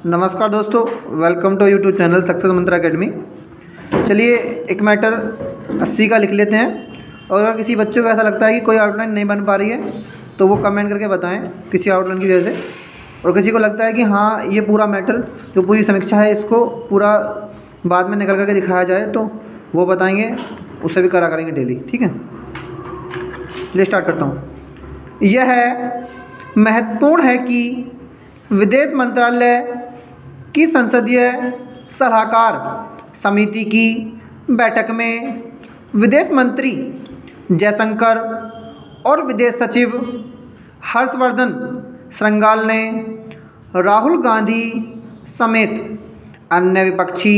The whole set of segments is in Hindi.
नमस्कार दोस्तों, welcome to YouTube channel success Mantra academy. चलिए एक मैटर 80 का लिख लेते हैं। और अगर किसी बच्चों को ऐसा लगता है कि कोई आउटलाइन नहीं बन पा रही है तो वो कमेंट करके बताएं किसी आउटलाइन की वजह से। और किसी को लगता है कि हाँ ये पूरा मैटर जो पूरी समीक्षा है इसको पूरा बाद में निकल करके दिखाया जाए तो वो बताएंगे, उससे भी करा करेंगे डेली। ठीक है, चलिए स्टार्ट करता हूँ। यह महत्वपूर्ण है कि विदेश मंत्रालय की संसदीय सलाहकार समिति की बैठक में विदेश मंत्री जयशंकर और विदेश सचिव हर्षवर्धन श्रृंगाल ने राहुल गांधी समेत अन्य विपक्षी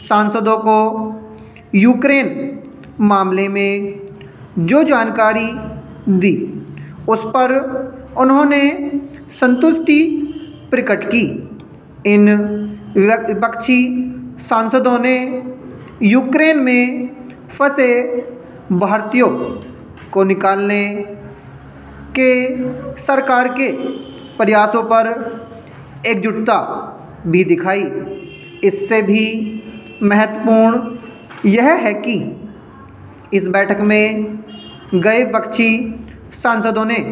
सांसदों को यूक्रेन मामले में जो जानकारी दी उस पर उन्होंने संतुष्टि प्रकट की। इन विपक्षी सांसदों ने यूक्रेन में फंसे भारतीयों को निकालने के सरकार के प्रयासों पर एकजुटता भी दिखाई। इससे भी महत्वपूर्ण यह है कि इस बैठक में गए विपक्षी सांसदों ने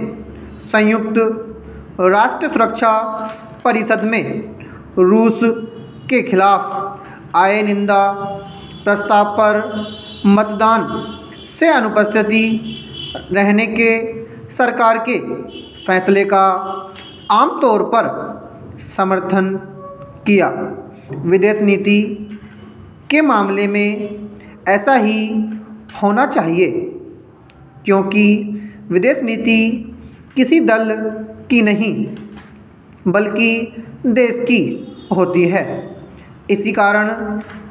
संयुक्त राष्ट्र सुरक्षा परिषद में रूस के खिलाफ आए निंदा प्रस्ताव पर मतदान से अनुपस्थिति रहने के सरकार के फैसले का आमतौर पर समर्थन किया। विदेश नीति के मामले में ऐसा ही होना चाहिए, क्योंकि विदेश नीति किसी दल की नहीं बल्कि देश की होती है। इसी कारण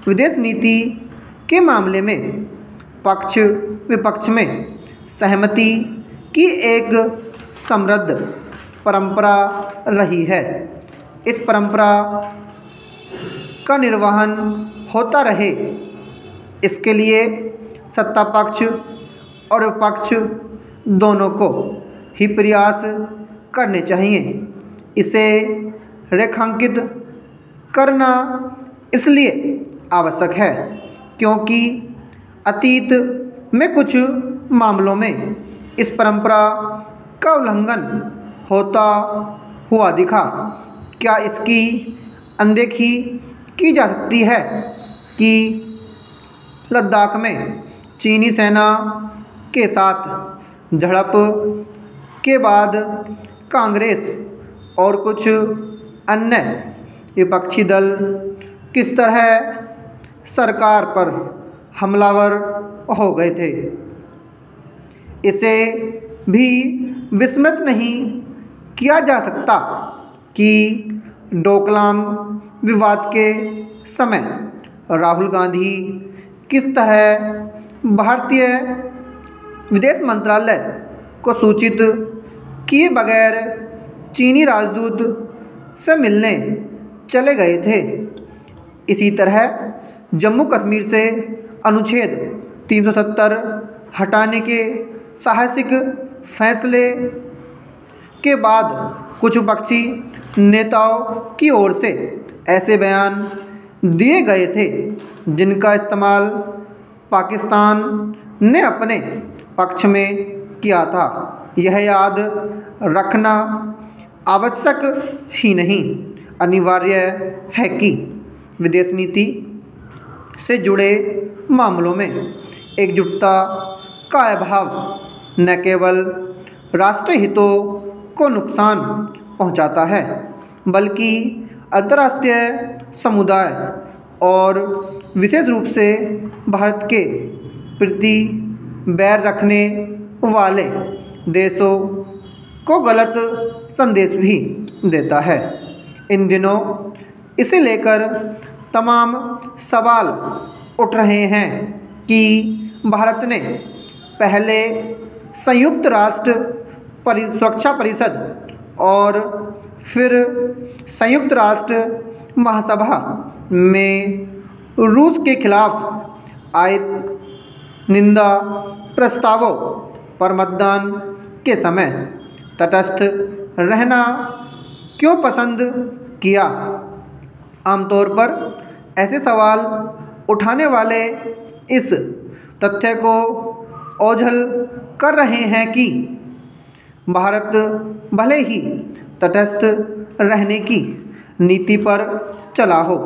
विदेश नीति के मामले में पक्ष विपक्ष में सहमति की एक समृद्ध परंपरा रही है। इस परंपरा का निर्वहन होता रहे, इसके लिए सत्ता पक्ष और विपक्ष दोनों को ही प्रयास करने चाहिए। इसे रेखांकित करना इसलिए आवश्यक है क्योंकि अतीत में कुछ मामलों में इस परंपरा का उल्लंघन होता हुआ दिखा। क्या इसकी अनदेखी की जा सकती है कि लद्दाख में चीनी सेना के साथ झड़प के बाद कांग्रेस और कुछ अन्य विपक्षी दल किस तरह सरकार पर हमलावर हो गए थे, इसे भी विस्मृत नहीं किया जा सकता कि डोकलाम विवाद के समय राहुल गांधी किस तरह भारतीय विदेश मंत्रालय को सूचित किए बगैर चीनी राजदूत से मिलने चले गए थे। इसी तरह जम्मू कश्मीर से अनुच्छेद 370 हटाने के साहसिक फैसले के बाद कुछ विपक्षी नेताओं की ओर से ऐसे बयान दिए गए थे जिनका इस्तेमाल पाकिस्तान ने अपने पक्ष में किया था। यह याद रखना आवश्यक ही नहीं अनिवार्य है कि विदेश नीति से जुड़े मामलों में एकजुटता का अभाव न केवल राष्ट्रीय हितों को नुकसान पहुंचाता है बल्कि अंतर्राष्ट्रीय समुदाय और विशेष रूप से भारत के प्रति बैर रखने वाले देशों को गलत संदेश भी देता है। इन दिनों इसे लेकर तमाम सवाल उठ रहे हैं कि भारत ने पहले संयुक्त राष्ट्र सुरक्षा परिषद और फिर संयुक्त राष्ट्र महासभा में रूस के खिलाफ आए निंदा प्रस्तावों पर मतदान के समय तटस्थ रहना क्यों पसंद किया। आमतौर पर ऐसे सवाल उठाने वाले इस तथ्य को ओझल कर रहे हैं कि भारत भले ही तटस्थ रहने की नीति पर चला हो,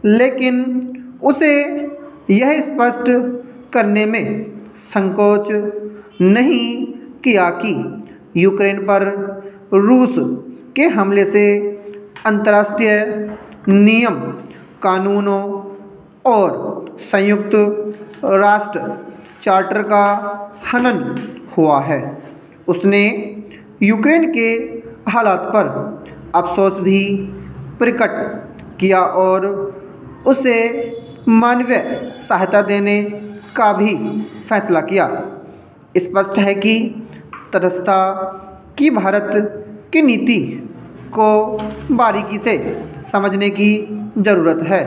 लेकिन उसे यह स्पष्ट करने में संकोच नहीं किया कि यूक्रेन पर रूस के हमले से अंतर्राष्ट्रीय नियम, कानूनों और संयुक्त राष्ट्र चार्टर का हनन हुआ है। उसने यूक्रेन के हालात पर अफसोस भी प्रकट किया और उसे मानवीय सहायता देने का भी फैसला किया। स्पष्ट है कि तटस्थता की भारत की नीति को बारीकी से समझने की ज़रूरत है।